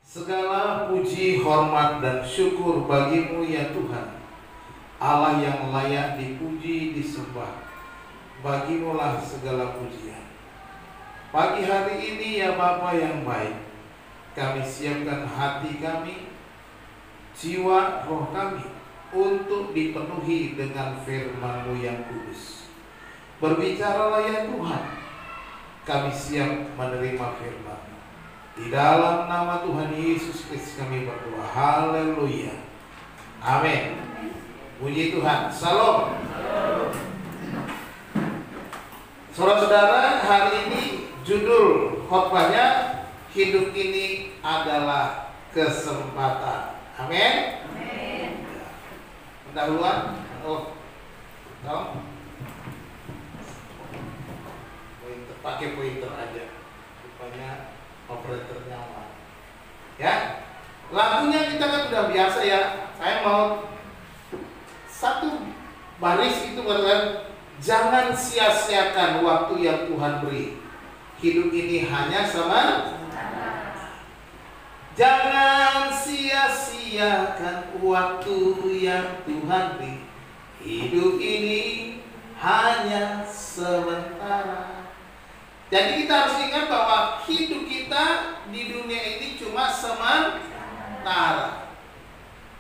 Segala puji, hormat, dan syukur bagimu ya Tuhan, Allah yang layak dipuji, disembah. Bagimulah segala pujian. Pagi hari ini ya Bapa yang baik, kami siapkan hati kami, jiwa, roh kami untuk dipenuhi dengan firman-Mu yang kudus. Berbicaralah ya Tuhan, kami siap menerima firman-Mu. Di dalam nama Tuhan Yesus Kristus kami berdoa. Haleluya. Amin. Puji Tuhan. Salam. Saudara-saudara, hari ini judul khotbahnya hidup ini adalah kesempatan. Amin. Amin. Pendahuluan. Pakai pointer aja. Rupanya operator nyaman. Ya. Lagunya kita kan udah biasa ya. Saya mau satu baris itu berkata, jangan sia-siakan waktu yang Tuhan beri. Hidup ini hanya sementara. Jangan sia-siakan waktu yang Tuhan beri. Hidup ini hanya sementara. Jadi kita harus ingat bahwa hidup kita di dunia ini cuma sementara.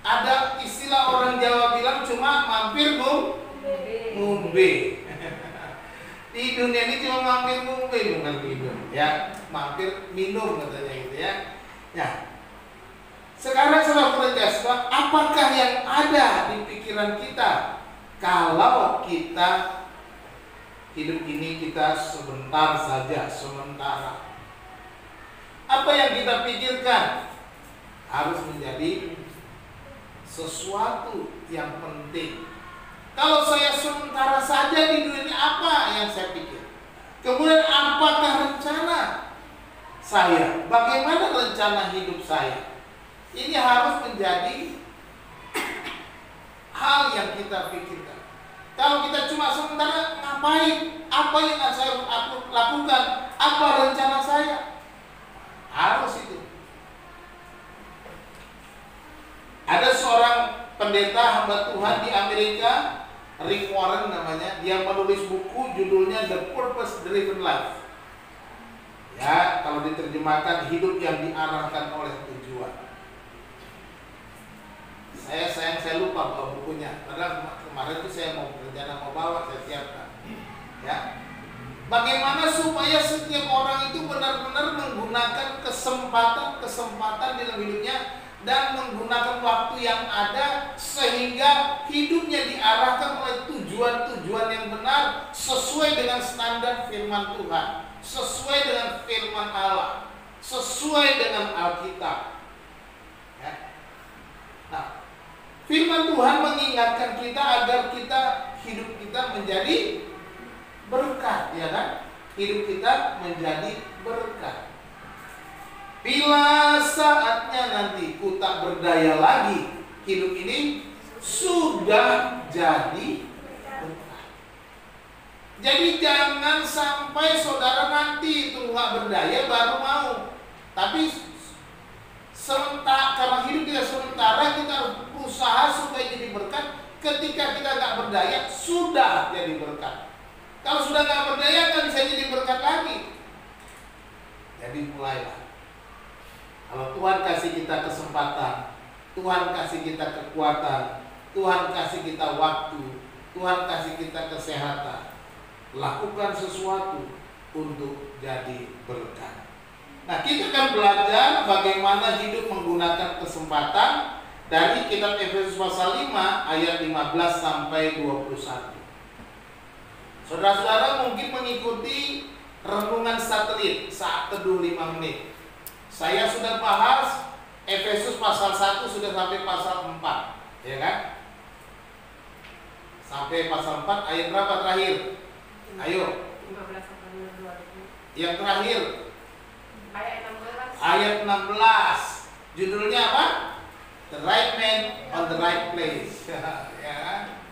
Ada istilah orang Jawa bilang cuma mampir ngombe. Di dunia ini cuma mampir ngombe, bukan minum, ya. Mampir minum katanya gitu ya. Ya. Sekarang saudara-saudara, apakah yang ada di pikiran kita kalau kita hidup ini kita sebentar saja, sementara? Apa yang kita pikirkan harus menjadi sesuatu yang penting. Kalau saya sementara saja di dunia ini, apa yang saya pikir? Kemudian apakah rencana saya? Bagaimana rencana hidup saya? Ini harus menjadi hal yang kita pikirkan. Kalau kita cuma sementara, ngapain? Apa yang saya lakukan? Apa rencana saya? Harus itu. Ada seorang pendeta hamba Tuhan di Amerika, Rick Warren namanya. Dia menulis buku judulnya The Purpose Driven Life. Ya, kalau diterjemahkan hidup yang diarahkan oleh tujuan. Saya lupa bawa bukunya. Padahal kemarin itu saya mau rencana mau bawa, saya siapkan. Ya. Bagaimana supaya setiap orang itu benar-benar menggunakan kesempatan dalam hidupnya dan menggunakan waktu yang ada sehingga hidupnya diarahkan oleh tujuan-tujuan yang benar sesuai dengan standar firman Tuhan, sesuai dengan firman Allah, sesuai dengan Alkitab. Ya. Nah, firman Tuhan mengingatkan kita agar hidup kita menjadi berkat, ya kan? Hidup kita menjadi berkat. Bila saatnya nanti ku tak berdaya lagi, hidup ini sudah jadi berkat. Jadi jangan sampai saudara nanti itu nggak berdaya baru mau. Tapi sementara, karena hidup kita sementara, kita harus usaha supaya jadi berkat. Ketika kita nggak berdaya, sudah jadi berkat. Kalau sudah nggak berdaya, nggak bisa jadi berkat lagi. Jadi mulailah. Kalau Tuhan kasih kita kesempatan, Tuhan kasih kita kekuatan, Tuhan kasih kita waktu, Tuhan kasih kita kesehatan, lakukan sesuatu untuk jadi berkat. Nah, kita akan belajar bagaimana hidup menggunakan kesempatan dari kitab Efesus pasal 5 ayat 15 sampai 21. Saudara-saudara mungkin mengikuti renungan satelit saat teduh 5 menit. Saya sudah bahas Efesus pasal 1 sudah sampai pasal 4, ya kan? Sampai pasal 4 ayat berapa terakhir? Ayo. 15 sampai 22. Yang terakhir Ayat 16. Ayat 16. Judulnya apa? The right man on the right place. Ya kan?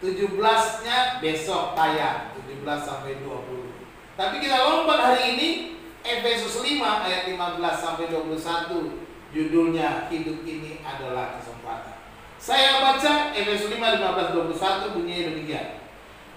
17-nya besok tayang, 17 sampai 20. Tapi kita lompat hari ini Efesus 5 ayat 15 sampai 21. Judulnya hidup ini adalah kesempatan. Saya baca Efesus 5 15 21 bunyinya demikian.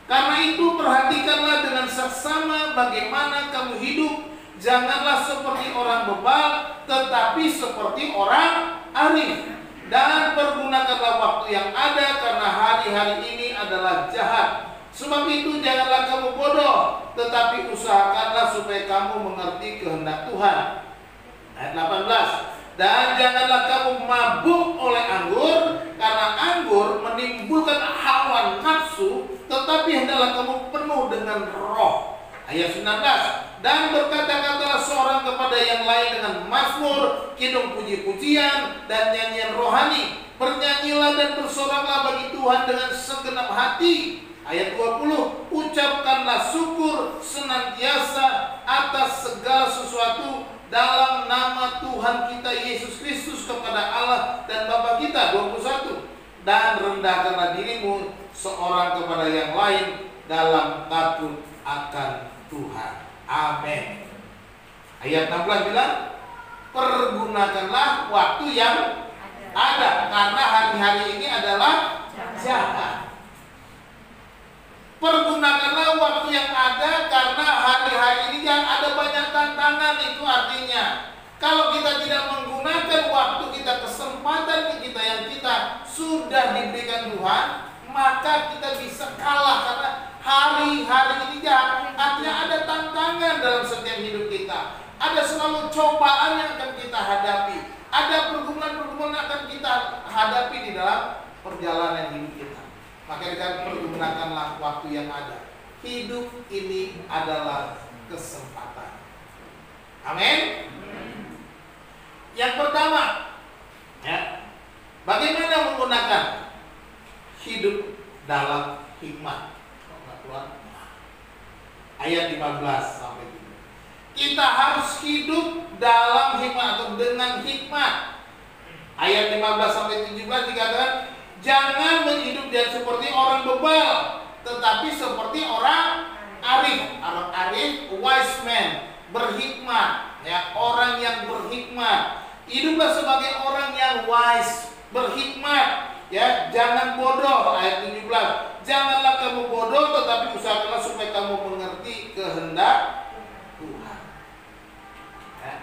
Karena itu perhatikanlah dengan seksama bagaimana kamu hidup. Janganlah seperti orang bebal, tetapi seperti orang arif. Dan pergunakanlah waktu yang ada, karena hari-hari ini adalah jahat. Sebab itu janganlah kamu bodoh, tetapi usahakanlah supaya kamu mengerti kehendak Tuhan. Ayat 18. Dan janganlah kamu mabuk oleh anggur, karena anggur menimbulkan hawa nafsu, tetapi hendaklah kamu penuh dengan roh. Ayat 19. Dan berkata-katalah seorang kepada yang lain dengan mazmur, kidung puji-pujian, dan nyanyian rohani. Bernyanyilah dan bersoraklah bagi Tuhan dengan segenap hati. Ayat 20. Ucapkanlah syukur senantiasa atas segala sesuatu dalam nama Tuhan kita Yesus Kristus kepada Allah dan Bapa kita. 21. Dan rendahkanlah dirimu seorang kepada yang lain dalam takut akan Tuhan. Amin. Ayat 16 bilang, pergunakanlah waktu yang ada, karena hari-hari ini adalah jahat. Pergunakanlah waktu yang ada, karena hari-hari ini kan ada banyak tantangan. Itu artinya kalau kita tidak menggunakan waktu kita, kesempatan kita yang kita sudah diberikan Tuhan, maka kita bisa kalah. Karena hari-hari ini jahat, artinya ada tantangan dalam setiap hidup kita. Ada selalu cobaan yang akan kita hadapi. Ada pergumulan-pergumulan yang akan kita hadapi di dalam perjalanan hidup kita. Maka kita pergunakanlah waktu yang ada. Hidup ini adalah kesempatan. Amin. Yang pertama, ya, bagaimana menggunakan hidup dalam hikmat. Ayat 15 sampai 3. Kita harus hidup dalam hikmat atau dengan hikmat. Ayat 15 sampai 17 dikatakan, jangan berhidup dan seperti orang bebal, tetapi seperti orang arif. Orang arif, wise man, berhikmat, ya, orang yang berhikmat. Hiduplah sebagai orang yang wise, berhikmat, ya, jangan bodoh. Ayat 17. Janganlah kamu bodoh, tetapi usahakanlah supaya kamu mengerti kehendak Tuhan. Ya.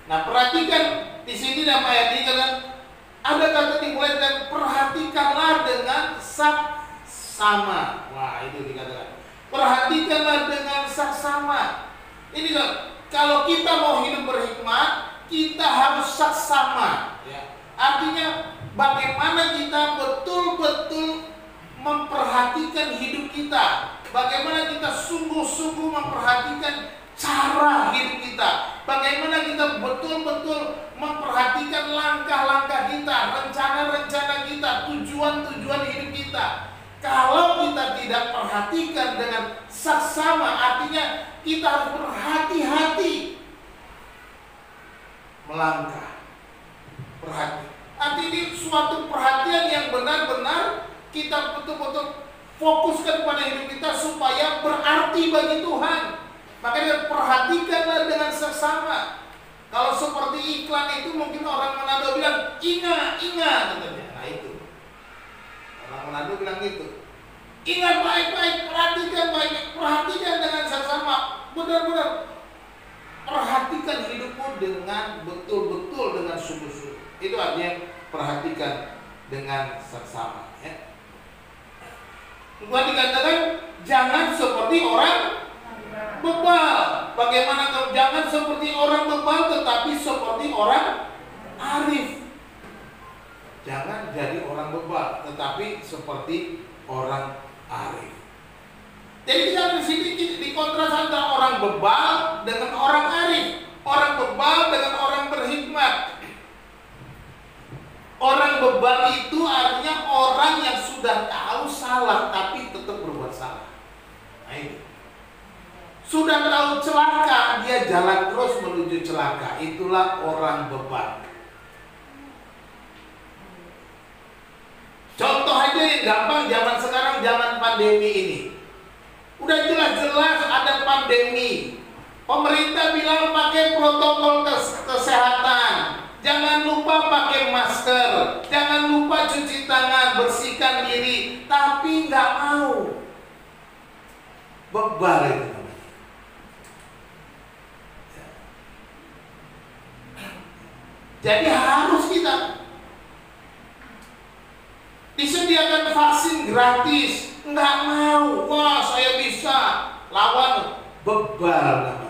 Nah, perhatikan di sini dalam ayat ini kan ada kata dimulai dengan perhatikanlah dengan saksama. Wah, itu dikatakan. Perhatikanlah dengan saksama. Ini kan, kalau kita mau hidup berhikmat, kita harus saksama. Ya. Artinya bagaimana kita betul-betul memperhatikan hidup kita. Bagaimana kita sungguh-sungguh memperhatikan cara hidup kita. Bagaimana kita betul-betul memperhatikan langkah-langkah kita, rencana-rencana kita, tujuan-tujuan hidup kita. Kalau kita tidak perhatikan dengan saksama, artinya kita harus berhati-hati melangkah. Perhati. Artinya ini suatu perhatian yang benar-benar kita betul-betul fokuskan pada hidup kita supaya berarti bagi Tuhan. Makanya perhatikanlah dengan seksama. Kalau seperti iklan itu mungkin orang Manado bilang ingat, katanya. Nah itu orang Manado bilang gitu. Ingat baik-baik, perhatikan baik-baik, perhatikan dengan seksama. Benar-benar perhatikan hidupmu dengan betul-betul dengan sungguh-sungguh. Itu artinya perhatikan dengan seksama. Ya. Tuhan dikatakan jangan seperti orang bebal. Bagaimana kalau jangan seperti orang bebal, tetapi seperti orang arif. Jangan jadi orang bebal, tetapi seperti orang arif. Jadi di sini dikontras antara orang bebal dengan orang arif, orang bebal dengan orang berhikmat. Orang bebal itu artinya orang yang sudah tahu salah tapi tetap berbuat salah. Nah itu. Sudah tahu celaka, dia jalan terus menuju celaka. Itulah orang bebal. Contoh aja yang gampang zaman sekarang, zaman pandemi ini. Udah jelas-jelas ada pandemi. Pemerintah bilang pakai protokol kesehatan. Jangan lupa pakai masker. Jangan lupa cuci tangan, bersihkan diri. Tapi nggak mau. Bebal itu namanya. Jadi harus kita disediakan vaksin gratis. Nggak mau. Wah, saya bisa lawan. Bebal namanya.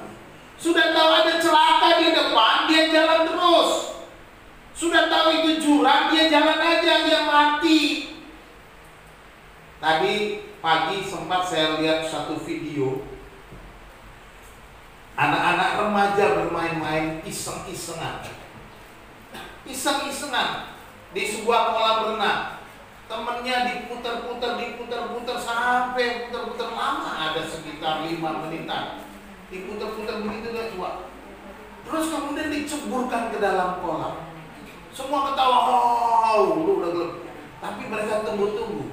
Sudah tahu ada celaka di depan, dia jalan terus. Sudah tahu itu jurang, dia jalan aja, dia mati. Tadi pagi sempat saya lihat satu video. Anak-anak remaja bermain-main iseng-isengan. Iseng-isengan di sebuah kolam renang. Temennya diputar-putar sampai putar-putar lama, ada sekitar 5 menitan. Diputar-putar begitu gak tua. Terus kemudian diceburkan ke dalam kolam. Semua ketawa, oh, lu udah gelap. Tapi mereka tunggu-tunggu.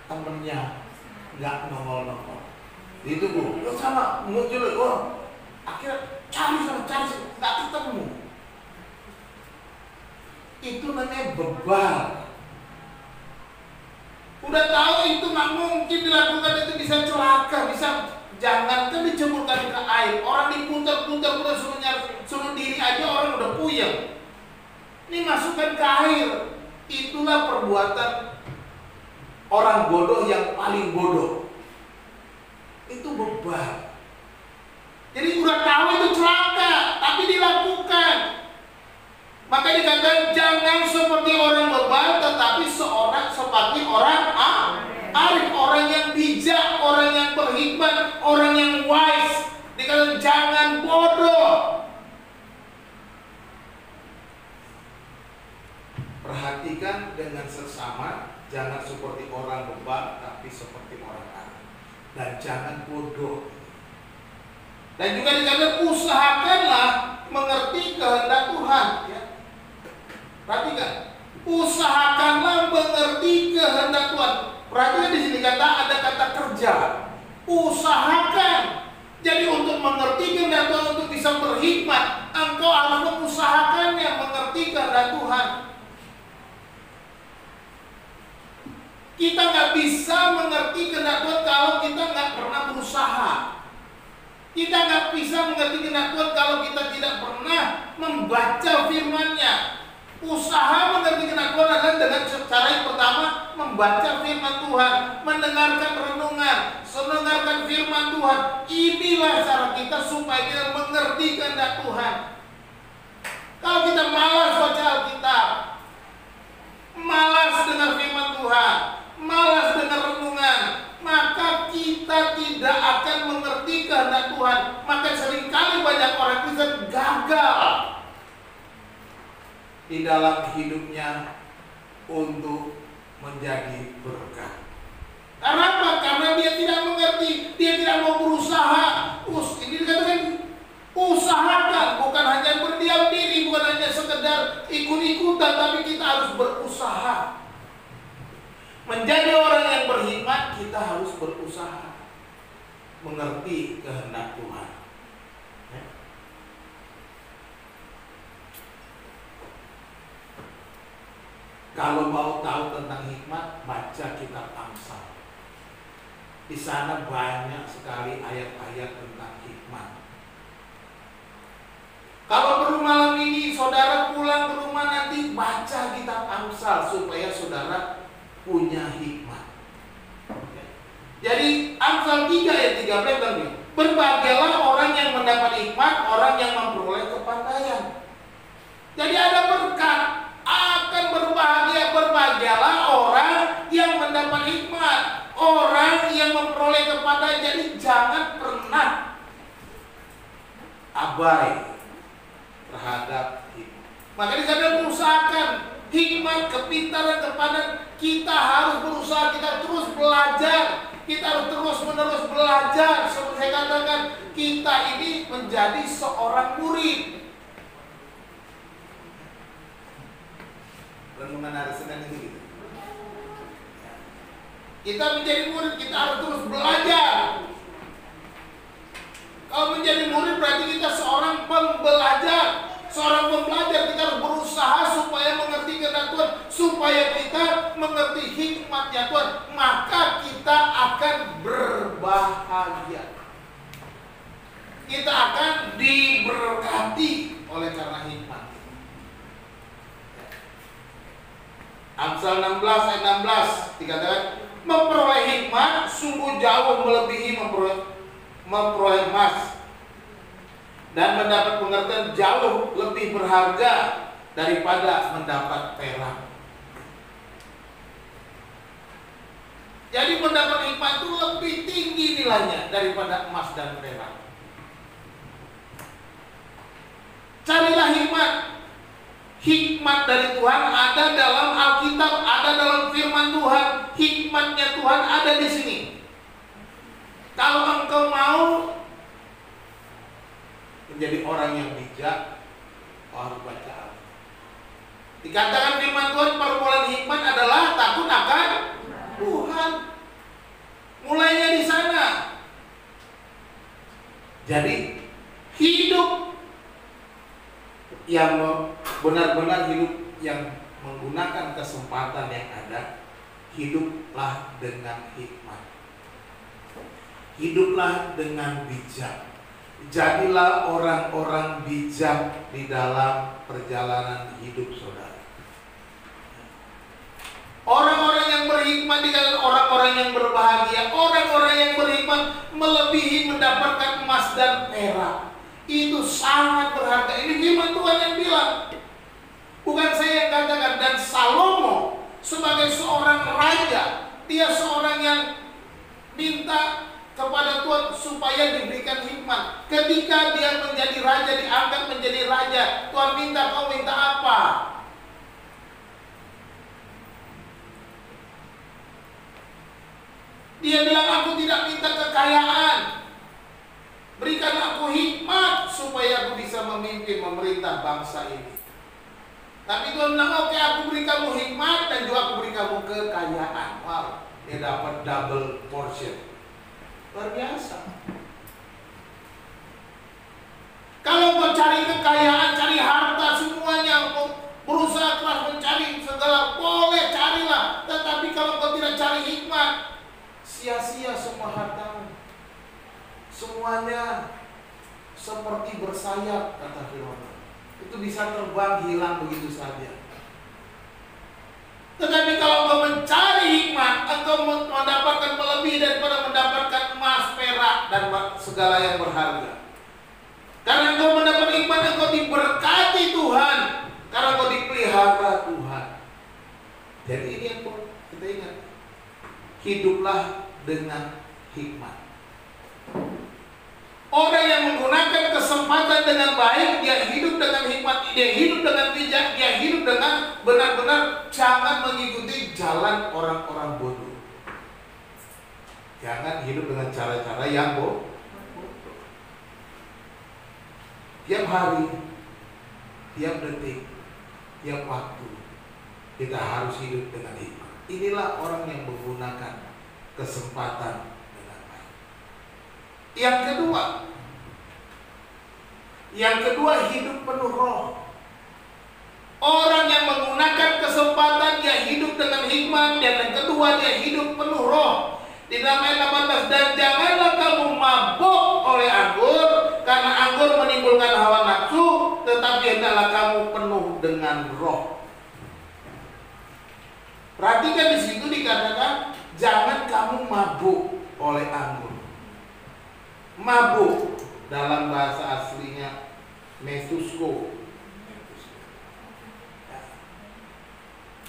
Temennya nggak nongol-nongol. Ditunggu, lu sama muncul, oh, akhirnya cari, nggak ketemu. Itu namanya bebal. Udah tahu itu nggak mungkin dilakukan, itu bisa celaka, bisa. Jangankan diceburkan ke air, orang diputar-putar suruh diri aja orang udah puyeng. Ini masukkan ke air. Itulah perbuatan orang bodoh yang paling bodoh. Itu bebal. Jadi udah tahu itu celaka, tapi dilakukan. Maka dikatakan jangan seperti orang bebal, tetapi seperti orang arif, orang yang bijak, orang yang berhikmat, orang yang wise. Dikatakan jangan bodoh. Perhatikan dengan sesama, jangan seperti orang bebal, tapi seperti orang arif. Dan jangan bodoh. Dan juga dikatakan usahakanlah mengerti kehendak Tuhan. Ya. Perhatikan, usahakanlah mengerti kehendak Tuhan. Perhatikan di sini ada kata kerja. Usahakan. Jadi untuk mengerti kehendak Tuhan, untuk bisa berhikmat, engkau harus mengusahakannya mengerti kehendak Tuhan. Kita nggak bisa mengerti kehendak Tuhan kalau kita nggak pernah berusaha. Kita nggak bisa mengerti kehendak Tuhan kalau kita tidak pernah membaca firman-Nya. Usaha mengerti kehendak Tuhan adalah dengan cara yang pertama membaca firman Tuhan, mendengarkan renungan, mendengarkan firman Tuhan. Inilah cara kita supaya kita mengerti kehendak Tuhan. Kalau kita malas baca Alkitab, malas dengar firman Tuhan, malas dengar renungan, maka kita tidak akan mengerti kehendak Tuhan. Maka seringkali banyak orang Kristen gagal di dalam hidupnya untuk menjadi berkat. Karena apa? Karena dia tidak mengerti, dia tidak mau berusaha. Ini dikatakan usahakan, bukan hanya berdiam diri, bukan hanya sekedar ikut-ikutan, tapi kita harus berusaha. Menjadi orang yang berhikmat, kita harus berusaha mengerti kehendak Tuhan. Kalau mau tahu tentang hikmat, baca kitab Amsal. Di sana banyak sekali ayat-ayat tentang hikmat. Kalau perlu malam ini saudara pulang ke rumah, nanti baca kitab Amsal supaya saudara punya hikmat. Jadi Amsal 3 ayat 13 bilang, berbahagialah orang yang mendapat hikmat, orang yang memperoleh kepandaian. Jadi ada berkat. Akan berbahagialah orang yang mendapat hikmat, orang yang memperoleh kepandaian. Jadi jangan pernah abai terhadap hikmat. Makanya saya berusahakan hikmat, kepintaran, kepandaian. Kita harus berusaha, kita terus belajar, kita harus terus-menerus belajar. Seperti saya katakan, kita ini menjadi seorang murid. Renungan hari Senin itu gitu. Kita menjadi murid, kita harus terus belajar. Kalau menjadi murid berarti kita seorang pembelajar. Seorang pembelajar kita harus berusaha supaya mengerti kehendak Tuhan, supaya kita mengerti hikmatnya Tuhan, maka kita akan berbahagia. Kita akan diberkati oleh karena hikmat. Amsal 16 ayat 16 dikatakan, memperoleh hikmat sungguh jauh melebihi memperoleh emas, dan mendapat pengertian jauh lebih berharga daripada mendapat perak. Jadi mendapat hikmat itu lebih tinggi nilainya daripada emas dan perak. Carilah hikmat. Hikmat dari Tuhan ada dalam Alkitab, ada dalam firman Tuhan. Hikmatnya Tuhan ada di sini. Kalau engkau mau menjadi orang yang bijak, harus baca. Dikatakan firman Tuhan, permulaan hikmat adalah takut akan Tuhan. Mulainya di sana. Jadi hidup yang benar-benar hidup yang menggunakan kesempatan yang ada, hiduplah dengan hikmat. Hiduplah dengan bijak. Jadilah orang-orang bijak di dalam perjalanan hidup saudara. Orang-orang yang berhikmat dikatakan orang-orang yang berbahagia. Orang-orang yang berhikmat melebihi mendapatkan emas dan perak. Itu sangat berharga. Ini firman Tuhan yang bilang, bukan saya yang katakan. Dan Salomo sebagai seorang raja, dia seorang yang minta kepada Tuhan supaya diberikan hikmat. Ketika dia menjadi raja, diangkat menjadi raja, Tuhan minta, kau minta apa? Dia bilang, aku tidak minta kekayaan, berikan aku hikmat supaya aku bisa memimpin, memerintah bangsa ini. Tapi Tuhan bilang, oke, aku beri kamu hikmat dan juga aku beri kamu kekayaan. Wow, dia dapat double portion. Luar biasa. Kalau mau cari kekayaan, cari harta, semuanya berusaha keras mencari segala, boleh carilah. Tetapi kalau kau tidak cari hikmat, sia-sia semua hartamu. Semuanya seperti bersayap, kata Firman. Itu bisa terbang, hilang begitu saja. Tetapi kalau engkau mencari hikmat, engkau mendapatkan melebihi daripada mendapatkan emas, perak, dan segala yang berharga. Karena engkau mendapat hikmat, engkau diberkati Tuhan. Karena engkau dipelihara Tuhan. Jadi ini yang kita ingat. Hiduplah dengan hikmat. Orang yang menggunakan kesempatan dengan baik, dia hidup dengan hikmat, dia hidup dengan bijak, dia hidup dengan benar-benar. Jangan mengikuti jalan orang-orang bodoh. Jangan hidup dengan cara-cara yang bodoh. Tiap hari, tiap detik, tiap waktu, kita harus hidup dengan hikmat. Inilah orang yang menggunakan kesempatan. Yang kedua hidup penuh roh. Orang yang menggunakan kesempatan, dia hidup dengan hikmat. Dan yang kedua, dia hidup penuh roh. Di dalam ayat 18, dan janganlah kamu mabuk oleh anggur, karena anggur menimbulkan hawa nafsu, tetapi hendaklah kamu penuh dengan roh. Perhatikan di situ dikatakan, jangan kamu mabuk oleh anggur. Mabuk dalam bahasa aslinya metusko.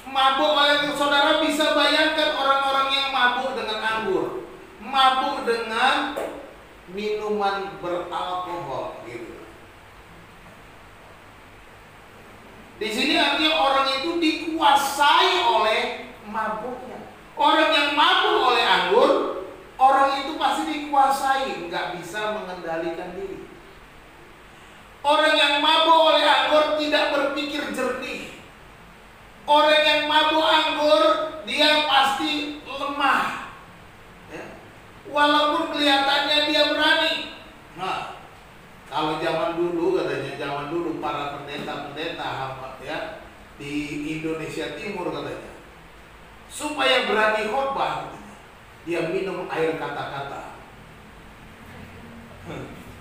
Mabuk oleh, saudara bisa bayangkan orang-orang yang mabuk dengan anggur, mabuk dengan minuman beralkohol gitu. Di sini artinya orang itu dikuasai oleh mabuknya. Orang yang mabuk oleh anggur, orang itu pasti dikuasai, nggak bisa mengendalikan diri. Orang yang mabuk oleh anggur tidak berpikir jernih. Orang yang mabuk anggur, dia pasti lemah. Ya. Walaupun kelihatannya dia berani. Nah, di Indonesia Timur katanya. Supaya berani khotbah, dia minum air kata-kata.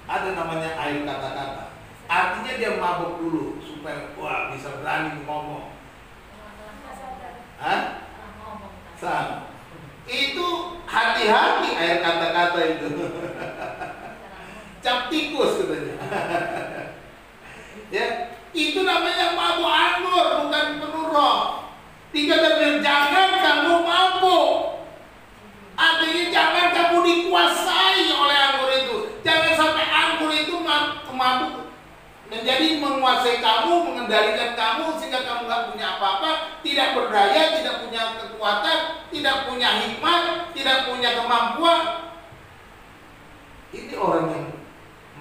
Ada namanya air kata-kata. Artinya dia mabuk dulu supaya wah bisa berani ngomong. Hah? Sama. Itu hati-hati air kata-kata itu. Cap tikus katanya. Ya, itu namanya mabuk anggur, bukan penuh roh. Dikatakan jangan kamu mabuk. Artinya jangan kamu dikuasai oleh anggur itu. Jangan sampai anggur itu mabuk menjadi menguasai kamu, mengendalikan kamu sehingga kamu nggak punya apa-apa, tidak berdaya, tidak punya kekuatan, tidak punya hikmat, tidak punya kemampuan. Ini orang yang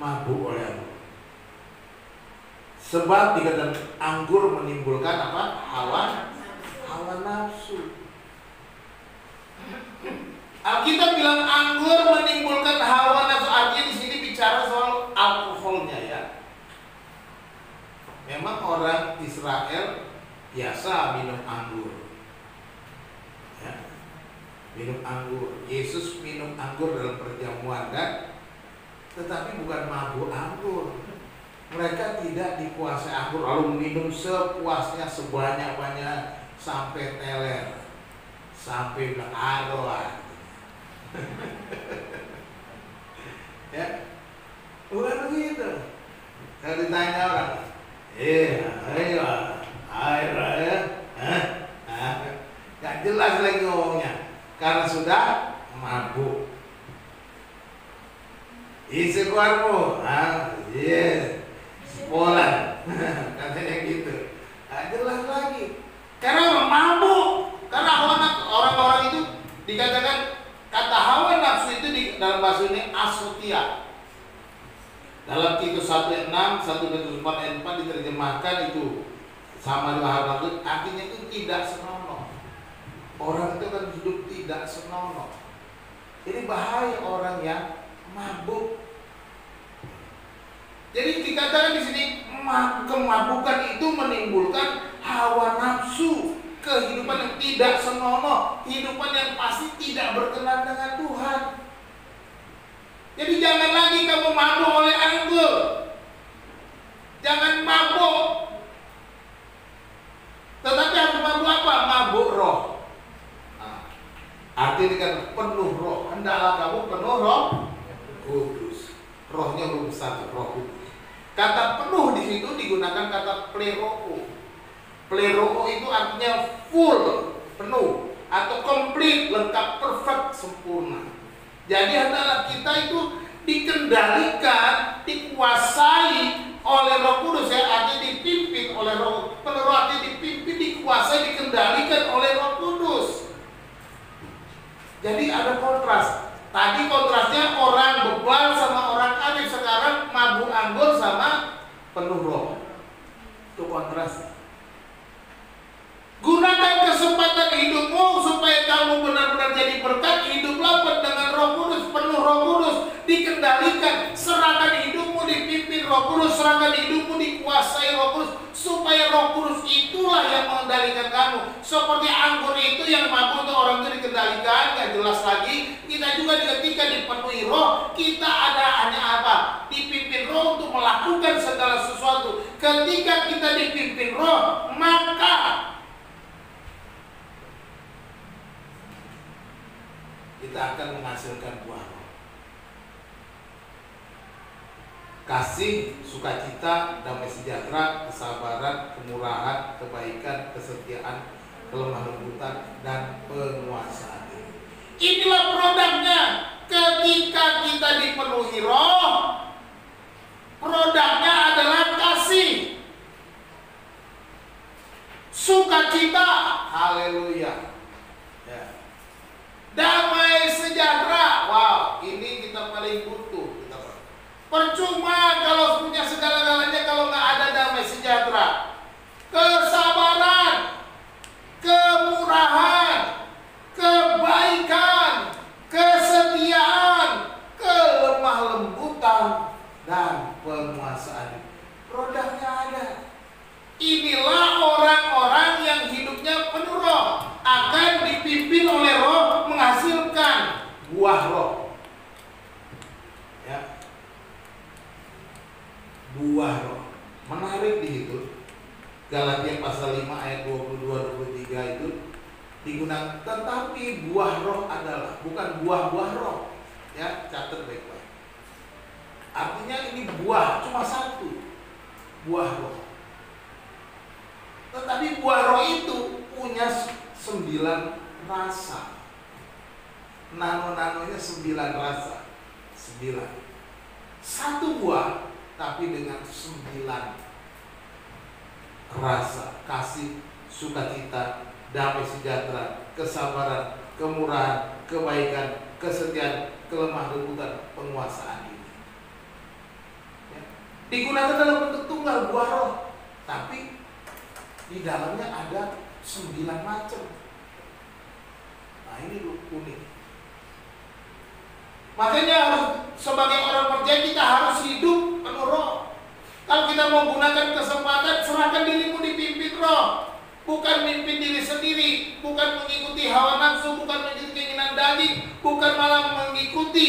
mabuk oleh anggur. Sebab dikatakan anggur menimbulkan apa? Hawa nafsu. Alkitab bilang anggur menimbulkan hawa nafsu. Artinya di sini bicara soal alkoholnya ya. Memang orang Israel biasa minum anggur, ya, minum anggur. Yesus minum anggur dalam perjamuan kan, tetapi bukan mabuk anggur. Mereka tidak dikuasai anggur lalu minum sepuasnya sebanyak-banyak sampai teler, sampai bilang aroan. Ya, bukan begitu. Kalau ditanya orang, ayo, air, gak jelas lagi ngomongnya karena sudah mabuk. Isi keluarmu, sekolah, katanya gitu. Gak jelas lagi karena mabuk. Karena orang-orang itu dikatakan kata hawa nafsu itu dalam bahasa ini asotia. Dalam Titus 1:6, 1 Petrus 4:4 diterjemahkan itu sama dengan hawa nafsu, artinya itu tidak senonoh. Orang itu kan hidup tidak senonoh. Ini bahaya orang yang mabuk. Jadi dikatakan di sini kemabukan itu menimbulkan hawa nafsu, kehidupan yang tidak senonoh, kehidupan yang pasti tidak berkenan dengan Tuhan. Jadi jangan lagi kamu mabuk oleh anggur. Jangan mabuk. Tetapi harus mabuk apa? Mabuk roh. Artinya kan penuh roh. Hendaklah kamu penuh roh kudus. Rohnya belum satu, roh kudus. Kata penuh di situ digunakan kata pleroo. Pleroo itu artinya full, penuh, atau komplit, lengkap, perfect, sempurna. Jadi hendaklah kita itu dikendalikan, dikuasai oleh Roh Kudus, ya, artinya dipimpin oleh Roh. Penuh artinya dipimpin, dikuasai, dikendalikan oleh Roh Kudus. Jadi ada kontras. Tadi kontrasnya orang bebal sama orang arif, sekarang mabuk anggur sama penuh roh. Itu kontras. Gunakan kesempatan hidupmu supaya kamu benar-benar jadi berkat. Hiduplah dengan Roh Kudus, penuh Roh Kudus, dikendalikan. Serahkan hidupmu dipimpin Roh Kudus, serahkan hidupmu dikuasai Roh Kudus, supaya Roh Kudus itulah yang mengendalikan kamu. Seperti anggur itu yang mabuk untuk orang itu dikendalikan, gak jelas lagi. Kita juga ketika dipenuhi Roh, kita ada hanya apa? Dipimpin Roh untuk melakukan segala sesuatu. Ketika kita dipimpin Roh, maka kita akan menghasilkan buah roh. Kasih, sukacita, damai sejahtera, kesabaran, kemurahan, kebaikan, kesetiaan, kelemah lembutan, dan penguasaan. Inilah produknya. Ketika kita dipenuhi roh, produknya adalah kasih, sukacita, haleluya, ya. Damai sejahtera, wow, ini kita paling butuh. Percuma kalau punya segala-galanya kalau nggak ada damai sejahtera. Kesabaran, kemurahan, kebaikan, kesetiaan, kelemah lembutan, dan penguasaan. Produknya ada. Inilah orang-orang yang hidupnya penuh roh, akan dipimpin oleh roh, menghasilkan buah roh. Ya. Buah roh. Menarik di situ. Galatia pasal 5 ayat 22-23 itu digunakan, tetapi buah roh adalah, bukan buah-buah roh. Ya, catat baik-baik. Artinya ini buah cuma satu, buah roh. Tetapi buah roh itu punya 9 rasa. Nano-nanonya 9 rasa. 9. Satu buah tapi dengan 9 rasa: kasih, sukacita, damai sejahtera, kesabaran, kemurahan, kebaikan, kesetiaan, kelemah lembutan, penguasaan diri. Ya. Digunakan dalam bentuk tunggal buah roh, tapi di dalamnya ada 9 macam. Nah, ini unik. Makanya harus, sebagai orang percaya kita harus hidup penuh roh. Kalau kita mau gunakan kesempatan, serahkan dirimu dipimpin roh. Bukan mimpin diri sendiri, bukan mengikuti hawa nafsu, bukan mengikuti keinginan daging, bukan malah mengikuti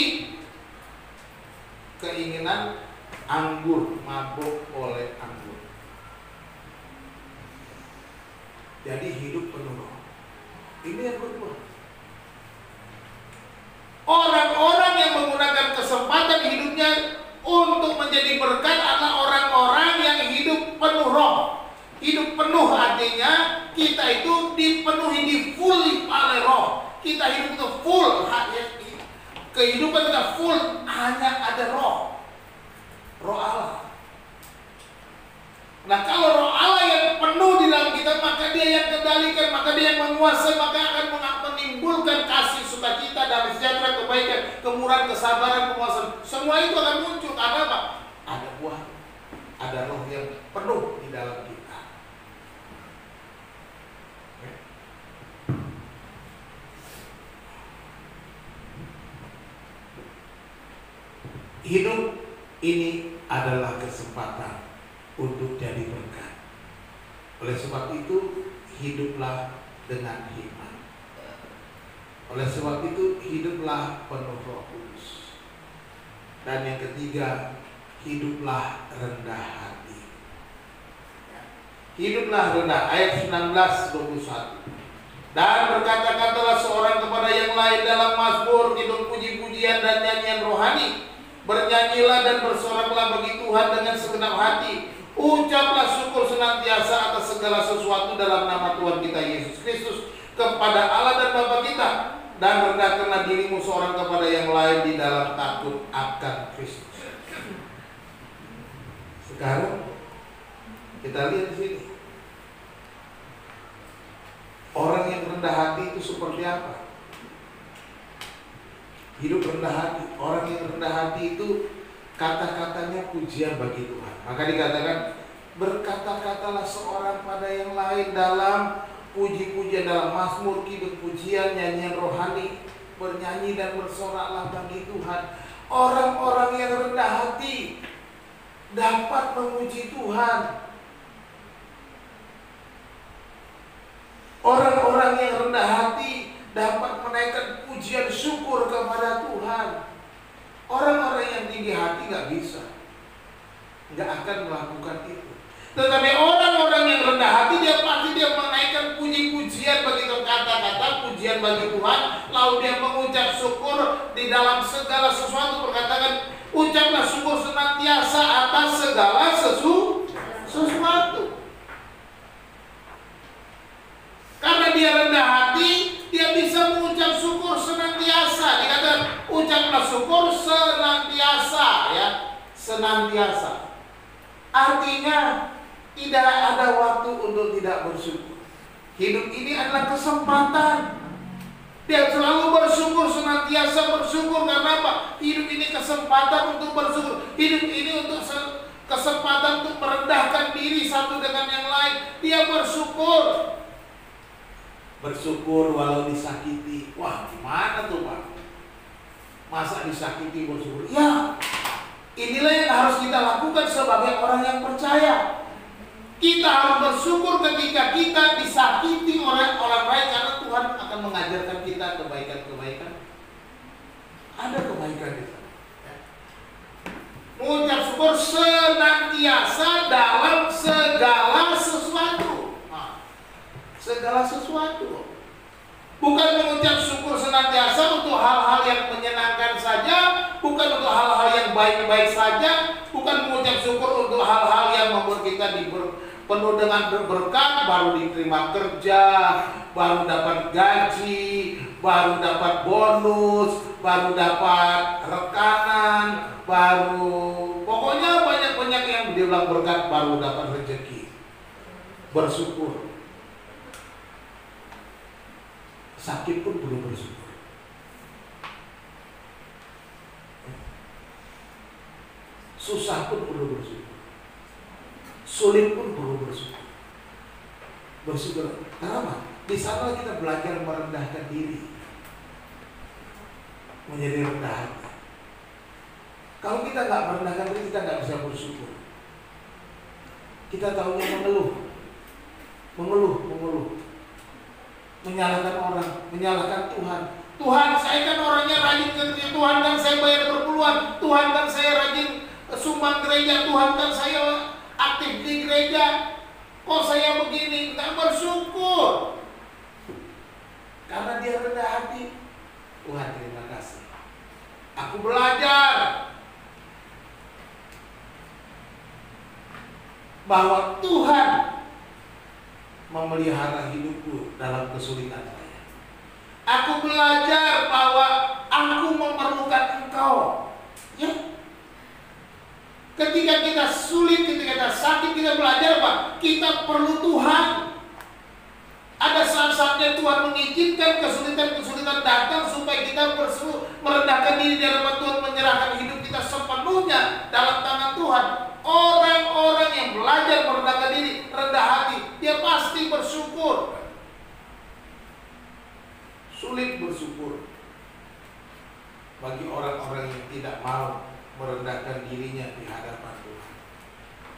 keinginan anggur, mabuk oleh anggur. Jadi hidup penuh roh. Ini yang kedua. Orang-orang yang menggunakan kesempatan hidupnya untuk menjadi berkat adalah orang-orang yang hidup penuh roh. Hidup penuh artinya kita itu dipenuhi, di-fully oleh roh. Kita hidup itu full, kehidupan kita full, hanya ada roh. Roh Allah. Nah, kalau roh Allah yang penuh di dalam kita, maka dia yang kendalikan, maka dia yang menguasai, maka akan menimbulkan kasih, sukacita, damai sejahtera, kebaikan, kemurahan, kesabaran, penguasaan. Semua itu akan muncul karena apa? Ada buah, ada roh yang penuh di dalam kita. Hidup ini adalah kesempatan untuk jadi berkat. Oleh sebab itu, hiduplah dengan hikmat. Oleh sebab itu, hiduplah penuh Roh Kudus. Dan yang ketiga, hiduplah rendah hati. Hiduplah rendah, ayat 19-21. Dan berkata-katalah seorang kepada yang lain dalam mazmur, kidung, puji-pujian dan nyanyian rohani. Bernyanyilah dan bersoraklah bagi Tuhan dengan segenap hati. Ucaplah syukur senantiasa atas segala sesuatu dalam nama Tuhan kita Yesus Kristus kepada Allah dan Bapa kita. Dan rendahkanlah dirimu seorang kepada yang lain di dalam takut akan Kristus. Sekarang kita lihat di sini. Orang yang rendah hati itu seperti apa? Hidup rendah hati. Orang yang rendah hati itu kata-katanya pujian bagi Tuhan. Maka dikatakan, berkata-katalah seorang pada yang lain dalam puji-pujian, dalam mazmur, kidung, pujian, nyanyian rohani. Bernyanyi dan bersoraklah bagi Tuhan. Orang-orang yang rendah hati dapat memuji Tuhan. Orang-orang yang rendah hati dapat menaikkan pujian syukur kepada Tuhan. Orang-orang yang tinggi hati gak bisa, gak akan melakukan itu. Tetapi orang-orang yang rendah hati, dia pasti dia menaikkan puji-pujian bagi kata-kata pujian bagi Tuhan. Lalu dia mengucap syukur di dalam segala sesuatu. Berkatakan, ucaplah syukur senantiasa atas segala sesuatu. Karena dia rendah hati, dia bisa mengucap syukur senantiasa. Dikatakan, ucaplah syukur senantiasa, ya, senantiasa. Artinya tidak ada waktu untuk tidak bersyukur. Hidup ini adalah kesempatan. Dia selalu bersyukur, senantiasa bersyukur. Karena apa? Hidup ini kesempatan untuk bersyukur. Hidup ini untuk kesempatan untuk merendahkan diri satu dengan yang lain. Dia bersyukur. Bersyukur walau disakiti. Wah, gimana tuh Pak? Masa disakiti bersyukur? Ya, inilah yang harus kita lakukan sebagai orang yang percaya. Kita harus bersyukur ketika kita disakiti oleh orang lain, karena Tuhan akan mengajarkan kita kebaikan-kebaikan. Ada kebaikan di sana. Mengucap syukur senantiasa dalam segala sesuatu. Segala sesuatu. Bukan mengucap syukur senantiasa untuk hal-hal yang menyenangkan saja, bukan untuk hal-hal yang baik-baik saja, bukan mengucap syukur untuk hal-hal yang membuat kita penuh dengan berkat, baru diterima kerja, baru dapat gaji, baru dapat bonus, baru dapat rekanan, pokoknya banyak-banyak yang dibilang berkat, baru dapat rezeki. Bersyukur. Sakit pun perlu bersyukur. Susah pun perlu bersyukur. Sulit pun perlu bersyukur. Bersyukur. Kenapa? Di sana kita belajar merendahkan diri, menjadi rendah hati. Kalau kita nggak merendahkan diri, kita nggak bisa bersyukur. Kita tahunya mengeluh, menyalahkan orang, menyalahkan Tuhan. Tuhan, saya kan orangnya rajin kerja. Tuhan kan saya bayar perpuluhan. Tuhan kan saya rajin sumbang gereja. Tuhan kan saya aktif di gereja. Kok saya begini? Nggak bersyukur. Karena dia rendah hati. Tuhan, terima kasih. Aku belajar bahwa Tuhan memelihara hidupku dalam kesulitan saya. Aku belajar bahwa aku memerlukan Engkau. Ya. Ketika kita sulit, ketika kita sakit, kita belajar apa? Kita perlu Tuhan. Ada saat-saatnya Tuhan mengizinkan kesulitan-kesulitan datang supaya kita merendahkan diri di hadapan Tuhan, menyerahkan hidup kita sepenuhnya dalam tangan Tuhan. Orang-orang yang belajar merendahkan diri, rendah hati, dia pasti bersyukur. Sulit bersyukur bagi orang-orang yang tidak mau merendahkan dirinya di hadapan Tuhan.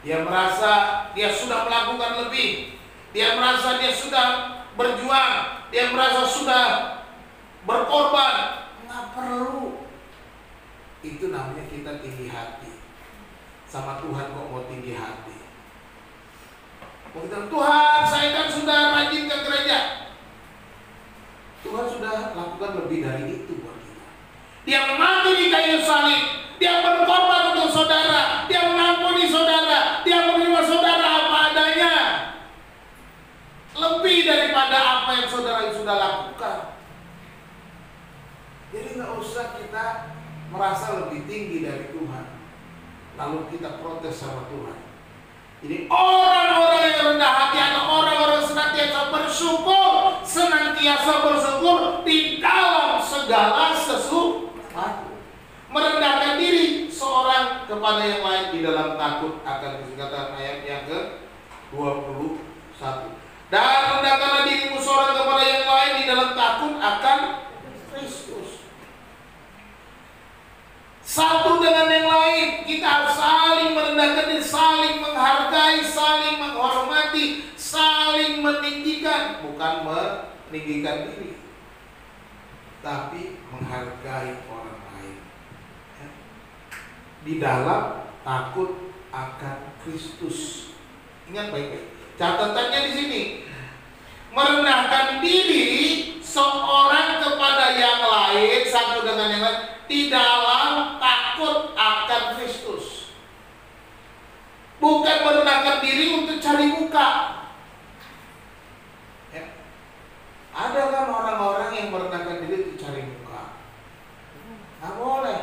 Dia merasa dia sudah melakukan lebih. Dia merasa dia sudah berjuang. Dia merasa sudah berkorban. Nggak perlu. Itu namanya kita tinggi hati. Sama Tuhan kok mau tinggi hati. Tuhan, saya kan sudah rajin ke gereja. Tuhan sudah lakukan lebih dari itu buat kita. Dia mati di kayu salib. Dia berkorban untuk saudara. Dia mengampuni saudara. Dia menerima saudara apa adanya. Lebih daripada apa yang saudara sudah lakukan. Jadi nggak usah kita merasa lebih tinggi dari Tuhan, lalu kita protes sama Tuhan. Jadi orang-orang yang rendah hati atau orang-orang senantiasa bersyukur di dalam segala sesuatu. Merendahkan diri seorang kepada yang lain di dalam takut akan kesingkatan ayat yang ke-21. Dan rendahkanlah dirimu seorang kepada yang lain di dalam takut akan Kristus. Satu dengan yang lain, kita harus saling merendahkan diri, saling menghargai, saling menghormati, saling meninggikan. Bukan meninggikan diri, tapi menghargai orang lain. Di dalam takut akan Kristus. Ingat baik-baik. Catatannya di sini, merendahkan diri seorang kepada yang lain, satu dengan yang lain, di dalam takut akan Kristus. Bukan merendahkan diri untuk cari muka. Ya. Ada kan orang-orang yang merendahkan diri untuk cari muka. Nggak boleh.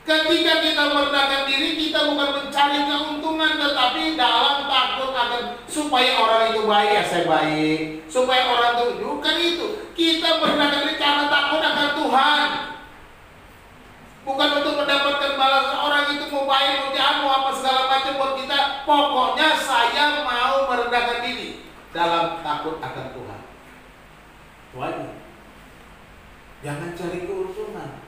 Ketika kita merendahkan diri, kita bukan mencari keuntungan, tetapi dalam takut akan supaya orang itu baik, ya saya baik. Supaya orang itu, bukan itu. Kita merendahkan diri karena takut akan Tuhan. Bukan untuk mendapatkan balasan orang itu mau baik, mau jahat, mau apa segala macam buat kita. Pokoknya saya mau merendahkan diri dalam takut akan Tuhan. Wajib. Jangan cari keuntungan.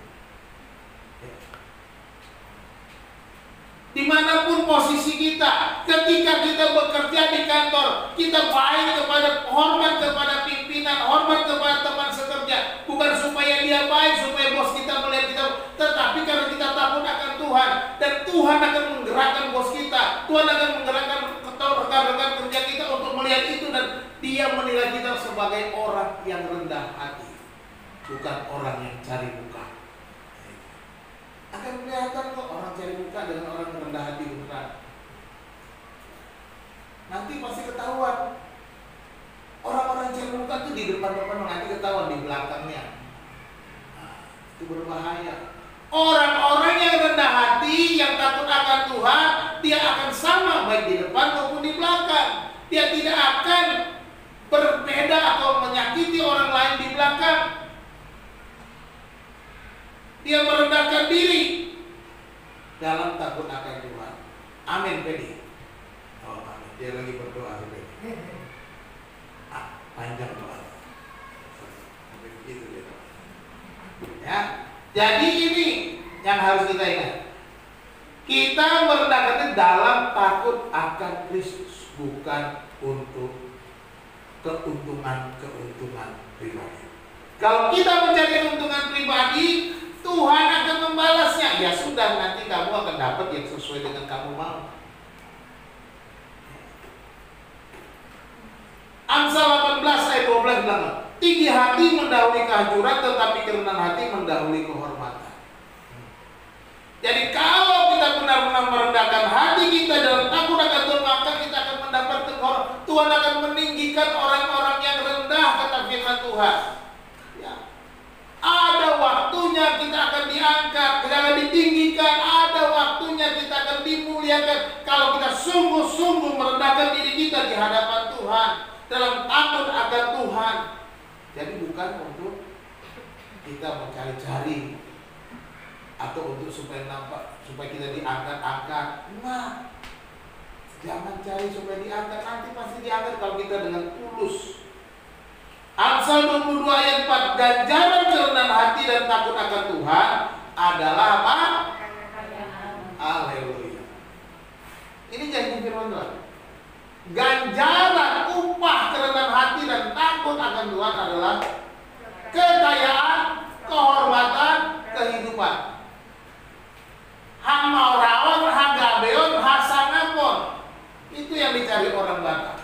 Dimanapun posisi kita, ketika kita bekerja di kantor, kita baik kepada, hormat kepada pimpinan, hormat kepada teman sekerja. Bukan supaya dia baik, supaya bos kita melihat kita, tetapi karena kita takut akan Tuhan. Dan Tuhan akan menggerakkan bos kita, Tuhan akan menggerakkan rekan-rekan kerja kita untuk melihat itu, dan dia menilai kita sebagai orang yang rendah hati, bukan orang yang cari muka. Akan kelihatan kok orang cari muka dengan orang yang rendah hati beneran. Nanti pasti ketahuan. Orang-orang cari muka itu di depan-depan, nanti ketahuan di belakangnya. Nah, itu berbahaya. Orang-orang yang rendah hati, yang takut akan Tuhan, dia akan sama baik di depan maupun di belakang. Dia tidak akan berbeda atau menyakiti orang lain di belakang. Dia merendahkan diri dalam takut akan Tuhan. Amin, Pedi. Oh, amin. Dia lagi berdoa, Pedi. Panjang doa. Begitu dia. Ya. Jadi ini yang harus kita ingat. Kita merendahkan diri dalam takut akan Kristus, bukan untuk keuntungan pribadi. Kalau kita mencari keuntungan pribadi, Tuhan akan membalasnya. Ya sudah, nanti kamu akan dapat yang sesuai dengan kamu mau. Amsal 18 ayat 12 bilang, tinggi hati mendahului kehancuran, tetapi kerendahan hati mendahului kehormatan. Jadi kalau kita benar-benar merendahkan hati kita dalam takut akan Tuhan, maka kita akan mendapat kehormatan. Tuhan akan meninggikan orang-orang yang rendah, kata firman Tuhan. Ada waktunya kita akan diangkat, kita akan ditinggikan. Ada waktunya kita akan dimuliakan kalau kita sungguh-sungguh merendahkan diri kita di hadapan Tuhan, dalam takut akan Tuhan. Jadi bukan untuk kita mencari-cari atau untuk supaya nampak, supaya kita diangkat-angkat. Nah, jangan cari supaya diangkat, nanti pasti diangkat kalau kita dengan tulus. Amsal 22 ayat 4, ganjaran kerendahan hati dan takut akan Tuhan adalah apa? Haleluya. Ini janji firman Tuhan. Ganjaran upah kerendahan hati dan takut akan Tuhan adalah kekayaan, kehormatan, kehidupan. Hamauraon, hagabeon, hasanapon. Itu yang dicari orang Batak.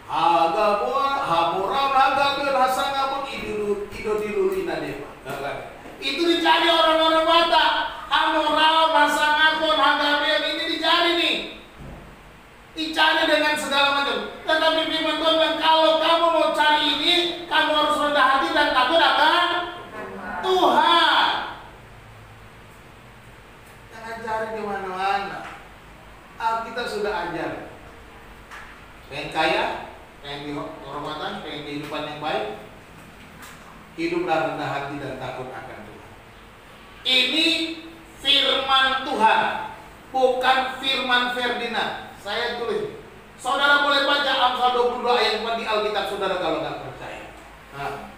Agapun, hamuram, agapun, hasanapun, idodilulina dewa. Itu dicari orang-orang Batak. Hamuram, hasanapun, hagabeon, ini dicari nih. Dicari dengan segala macam. Tetapi firman Tuhan, kalau kamu mau cari ini, kamu harus rendah hati dan takut akan Tuhan. Jangan cari di mana-mana. Alkitab sudah ajar. Pengen kaya, pengen kehormatan, pengen kehidupan yang baik, hiduplah rendah hati dan takut akan Tuhan. Ini firman Tuhan, bukan firman Ferdinand. Saya tulis. Saudara boleh baca Amsal 22 ayat 4 di Alkitab saudara kalau nggak percaya. Nah.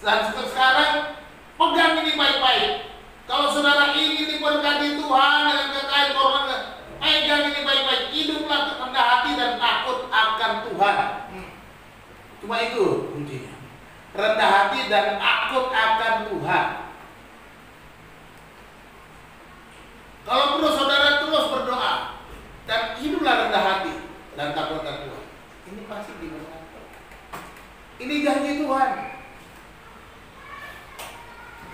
Dan sekarang pegang ini baik-baik. Kalau saudara ingin diberkati Tuhan dengan kekayaan kehormatan, pegang ini baik-baik. Hiduplah rendah hati dan takut akan Tuhan. Cuma itu kuncinya. Rendah hati dan takut akan Tuhan. Kalau perlu saudara terus berdoa dan hiduplah rendah hati dan takut akan Tuhan. Ini pasti diberkati. Ini janji Tuhan.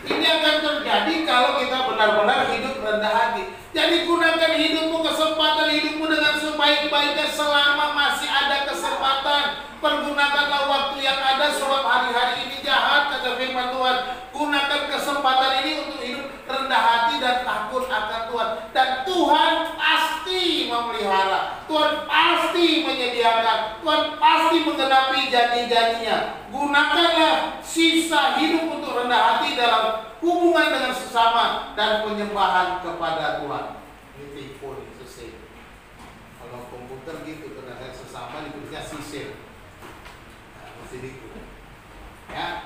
Ini akan terjadi kalau kita benar-benar hidup rendah hati. Jadi gunakan hidupmu, kesempatan hidupmu dengan sebaik-baiknya selama masih ada kesempatan. Pergunakanlah waktu yang ada sebab hari-hari ini jahat, kata firman Tuhan. Gunakan kesempatan ini untuk hidup rendah hati dan takut akan Tuhan. Dan Tuhan pasti memelihara, Tuhan pasti menyediakan, Tuhan pasti menggenapi janji-janjinya. Gunakanlah sisa hidup untuk rendah hati dalam hubungan dengan sesama dan penyembahan kepada Tuhan. Ini telepon sesama. Kalau komputer gitu, terhadap sesama ditulisnya sisir. Ya.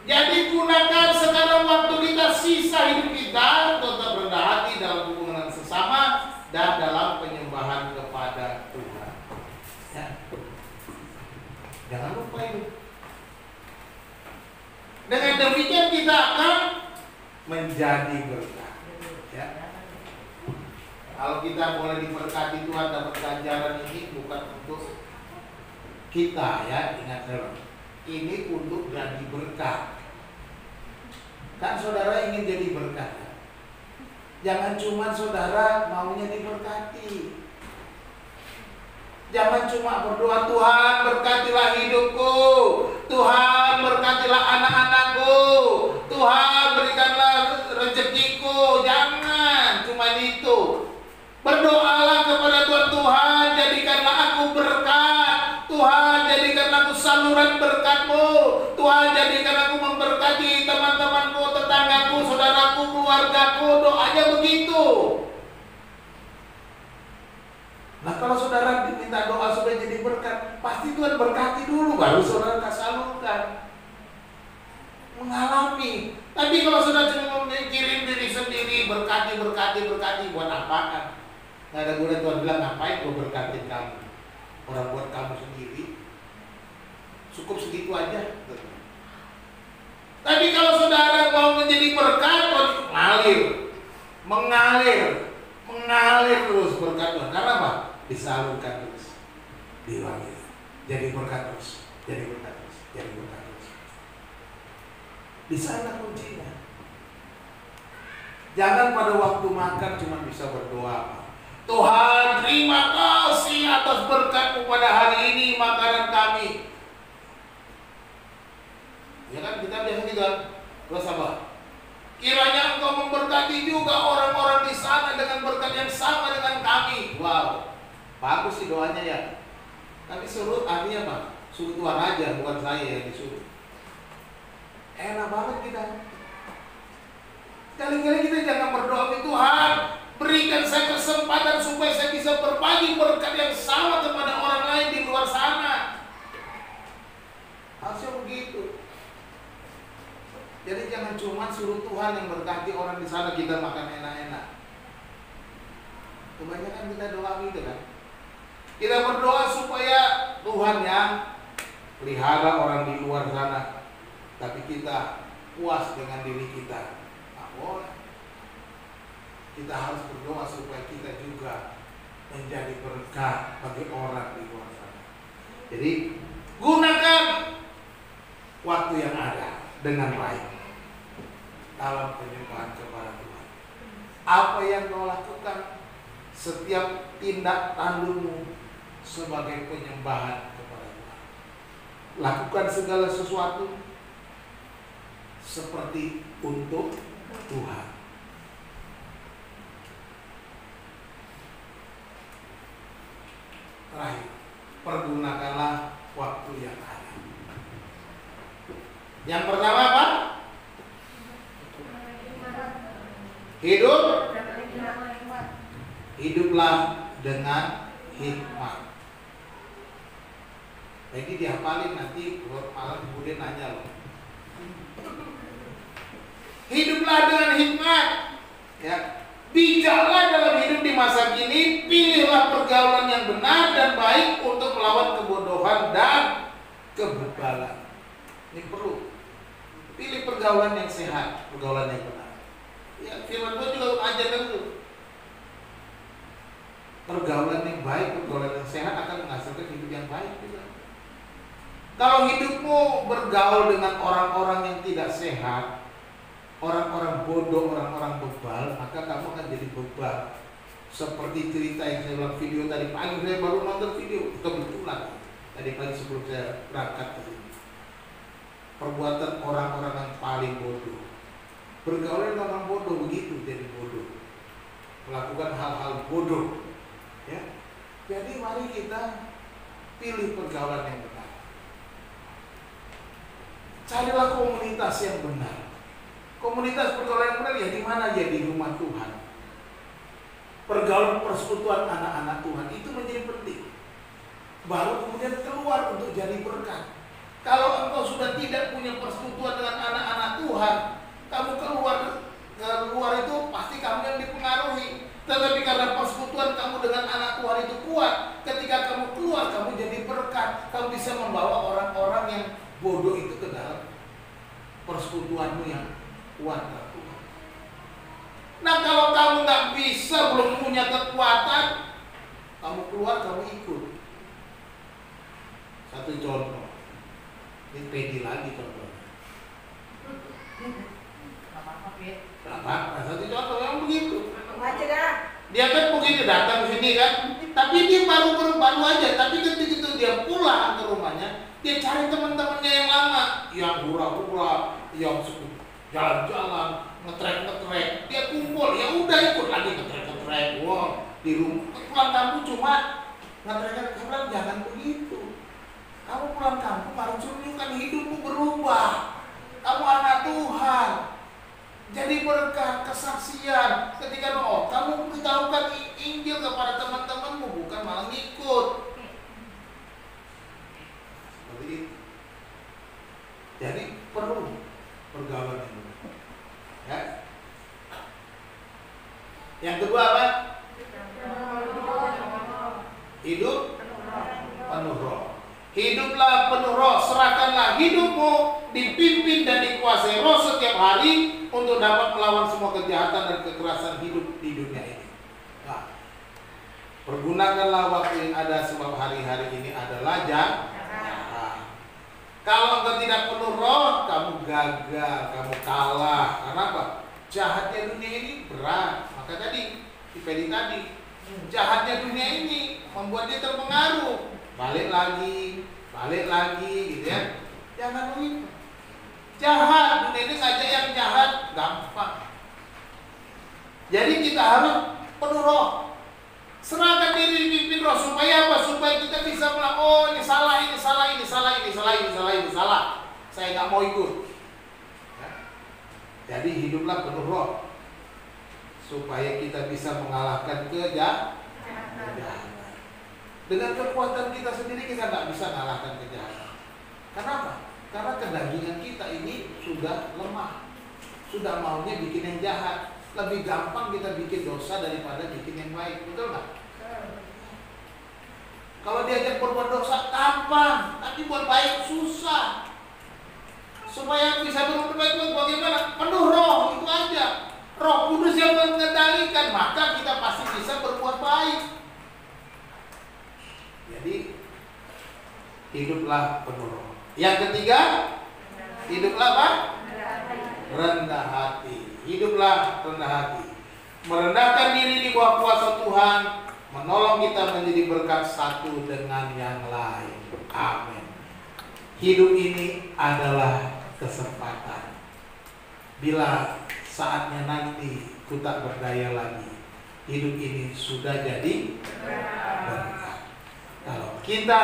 Jadi gunakan sekarang waktu kita, sisa hidup kita tetap rendah dan dalam penyembahan kepada Tuhan. Ya. Jangan lupa itu. Dengan demikian kita akan menjadi berkat. Ya. Kalau kita boleh diberkati Tuhan dapat ganjaran ini bukan untuk kita, ya, ingat dulu. Ini untuk jadi berkat. Kan saudara ingin jadi berkat. Jangan cuma saudara maunya diberkati. Jangan cuma berdoa, Tuhan berkatilah hidupku, Tuhan berkatilah anak-anakku, Tuhan berikanlah rezekiku. Jangan cuma itu. Berdoalah kepada Tuhan, Tuhan jadikanlah aku berkat, Tuhan jadikanlah aku saluran berkat-Mu, Tuhan jadikan aku memberkati teman-temanku, tetanggaku, saudaraku, keluargaku. Doanya begitu. Nah, kalau saudara diminta doa supaya jadi berkat, pasti Tuhan berkati dulu, baru saudara salurkan. Mengalami. Tapi kalau saudara cuma mikirin diri sendiri, berkati, buat apaan? Nggak ada guna. Tuhan bilang, ngapain gue berkatin kamu? Orang buat kamu sendiri, cukup segitu aja. Tapi kalau saudara mau menjadi berkat, mengalir terus berkat Tuhan. Karena apa? Disalurkan terus, diwalir, jadi berkat terus, jadi berkat terus, jadi berkat terus. Di sana kuncinya. Jangan pada waktu makan cuma bisa berdoa, Tuhan terima kasih atas berkat-Mu pada hari ini makanan kami. Ya kan, kita biasa gitu kan. Terus apa? Kiranya Engkau memberkati juga orang-orang di sana dengan berkat yang sama dengan kami. Wow, bagus sih doanya ya. Tapi suruh artinya apa? Suruh Tuhan aja, bukan saya yang disuruh. Enak banget kita. Kali-kali kita jangan berdoa, Tuhan berikan saya kesempatan supaya saya bisa berbagi berkat yang sama kepada orang lain di luar sana. Harusnya begitu. Jadi jangan cuma suruh Tuhan yang berkati orang di sana, kita makan enak-enak. Kebanyakan kita doa gitu kan. Kita berdoa supaya Tuhan yang pelihara orang di luar sana, tapi kita puas dengan diri kita. Nah, boleh. Kita harus berdoa supaya kita juga menjadi berkat bagi orang di luar sana. Jadi gunakan waktu yang ada dengan baik dalam penyembahan kepada Tuhan. Apa yang kau lakukan, setiap tindak tandukmu sebagai penyembahan kepada Tuhan. Lakukan segala sesuatu seperti untuk Tuhan. Terakhir, pergunakanlah waktu yang ada. Yang pertama apa? Hiduplah dengan hikmat. Jadi dihafalin, nanti malam kemudian nanya loh. Hiduplah dengan hikmat. Ya. Bijaklah dalam hidup di masa kini, pilihlah pergaulan yang benar dan baik untuk melawan kebodohan dan kebebalan. Ini perlu. Pilih pergaulan yang sehat, pergaulan yang benar. Ya, firman Tuhan juga ajarkan itu. Pergaulan yang baik, pergaulan yang sehat akan menghasilkan hidup yang baik juga. Kalau hidupmu bergaul dengan orang-orang yang tidak sehat, orang-orang bodoh, orang-orang bebal, maka kamu akan jadi bebal. Seperti cerita yang saya bilang video tadi pagi, saya baru nonton video kebetulan tadi pagi sebelum saya berangkat ke sini. Perbuatan orang-orang yang paling bodoh, bergaul dengan orang bodoh, begitu jadi bodoh, melakukan hal-hal bodoh. Ya, jadi mari kita pilih pergaulan yang benar. Carilah komunitas yang benar. Komunitas pergaulan yang benar ya di mana ya? Di rumah Tuhan. Pergaulan persekutuan anak-anak Tuhan itu menjadi penting. Baru kemudian keluar untuk jadi berkat. Kalau engkau sudah tidak punya persekutuan dengan anak-anak Tuhan, kamu keluar itu pasti kamu yang dipengaruhi. Tetapi karena persekutuan kau bisa membawa orang-orang yang bodoh itu ke dalam persekutuanmu yang kuat Tuhan. Nah kalau kamu nggak bisa, belum punya kekuatan, kamu keluar, kamu ikut. Satu contoh, ini pedi lagi contohnya. Satu contoh yang begitu. Dia kan begitu datang ke sini kan, tapi dia baru aja. Tapi ketika dia pulang ke rumahnya, dia cari teman-temannya yang lama, yang hura-hura, yang suka jalan-jalan, ngetrek, dia kumpul, ya udah ikut lagi ngetrek. Wow, di rumah pulang kampung cuma ngetrek. Dia bilang jangan begitu. Kamu pulang kampung harus tunjukkan hidupmu berubah. Kamu anak Tuhan. Jadi berkat, kesaksian. Ketika kamu beritahukan Injil kepada teman-temanmu, bukan malah ngikut. Seperti itu. Jadi perlu pergaulan yang benar. Ya. Yang kedua apa? Hidup penuh roh. Hiduplah penuh roh, serahkanlah hidupmu dipimpin dan dikuasai roh setiap hari untuk dapat melawan semua kejahatan dan kekerasan hidup di dunia ini. Nah, pergunakanlah waktu yang ada sebab hari-hari ini adalah jahat. Kalau engkau tidak penuh roh, kamu gagal, kamu kalah. Karena apa? Jahatnya dunia ini berat. Maka tadi, di pedi tadi, jahatnya dunia ini membuat dia terpengaruh. Balik lagi gitu ya. Jangan begitu. Jahat, dunia ini ngajak yang jahat gampang. Jadi kita harus penuh roh. Serahkan diri dipimpin roh supaya apa? Supaya kita bisa bilang, oh ini salah. Saya nggak mau ikut. Ya. Jadi hiduplah penuh roh supaya kita bisa mengalahkan kejahatan. Dengan kekuatan kita sendiri kita nggak bisa mengalahkan kejahatan. Kenapa? Karena kedagingan kita ini sudah lemah, sudah maunya bikin yang jahat. Lebih gampang kita bikin dosa daripada bikin yang baik, betul nggak? Kalau diajak berbuat dosa gampang, tapi buat baik susah. Supaya bisa berbuat baik bagaimana? Penuh roh, itu aja. Roh Kudus yang mengendalikan, maka kita pasti bisa berbuat baik. Jadi hiduplah penuh roh. Yang ketiga, hiduplah apa? Rendah hati. Hiduplah rendah hati. Merendahkan diri di bawah kuasa Tuhan, menolong kita menjadi berkat satu dengan yang lain. Amin. Hidup ini adalah kesempatan. Bila saatnya nanti ku tak berdaya lagi, hidup ini sudah jadi berkat. Kalau kita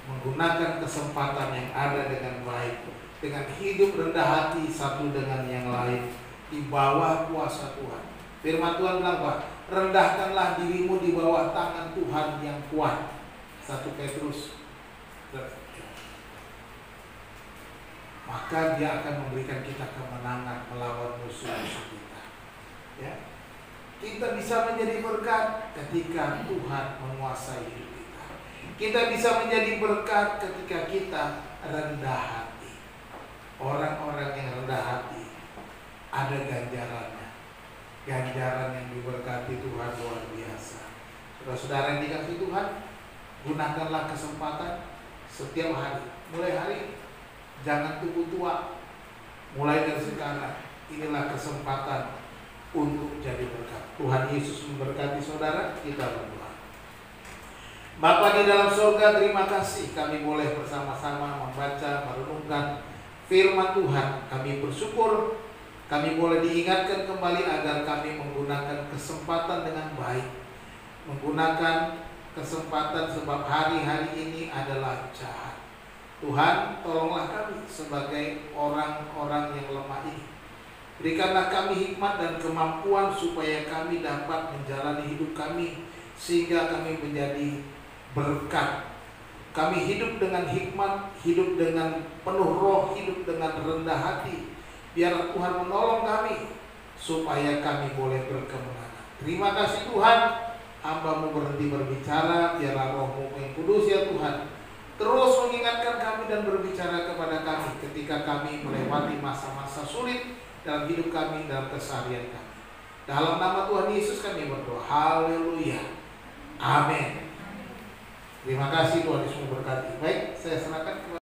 menggunakan kesempatan yang ada dengan baik, dengan hidup rendah hati satu dengan yang lain di bawah kuasa Tuhan. Firman Tuhan bilang apa? Rendahkanlah dirimu di bawah tangan Tuhan yang kuat. 1 Petrus. Maka dia akan memberikan kita kemenangan melawan musuh-musuh kita. Ya. Kita bisa menjadi berkat ketika Tuhan menguasai hidup kita. Kita bisa menjadi berkat ketika kita rendah hati. Orang-orang yang rendah hati ada ganjarannya. Ganjaran yang diberkati Tuhan luar biasa. Saudara-saudara yang dikasihi Tuhan, gunakanlah kesempatan setiap hari. Mulai hari ini, jangan tunggu tua. Mulai dari sekarang, inilah kesempatan untuk jadi berkat. Tuhan Yesus memberkati saudara. Kita berdoa. Bapa di dalam surga, terima kasih kami boleh bersama-sama membaca, merenungkan firman Tuhan. Kami bersyukur kami boleh diingatkan kembali agar kami menggunakan kesempatan dengan baik. Menggunakan kesempatan sebab hari-hari ini adalah jahat. Tuhan, tolonglah kami sebagai orang-orang yang lemah ini. Berikanlah kami hikmat dan kemampuan supaya kami dapat menjalani hidup kami sehingga kami menjadi berkat. Kami hidup dengan hikmat, hidup dengan penuh roh, hidup dengan rendah hati. Biar Tuhan menolong kami supaya kami boleh berkemenangan. Terima kasih Tuhan, hamba-Mu berhenti berbicara, biarlah Roh-Mu yang kudus ya Tuhan terus mengingatkan kami dan berbicara kepada kami ketika kami melewati masa-masa sulit dalam hidup kami, dalam keseharian kami. Dalam nama Tuhan Yesus kami berdoa. Haleluya. Amin. Terima kasih, Tuhan Yesus memberkati. Baik, saya serahkan kepada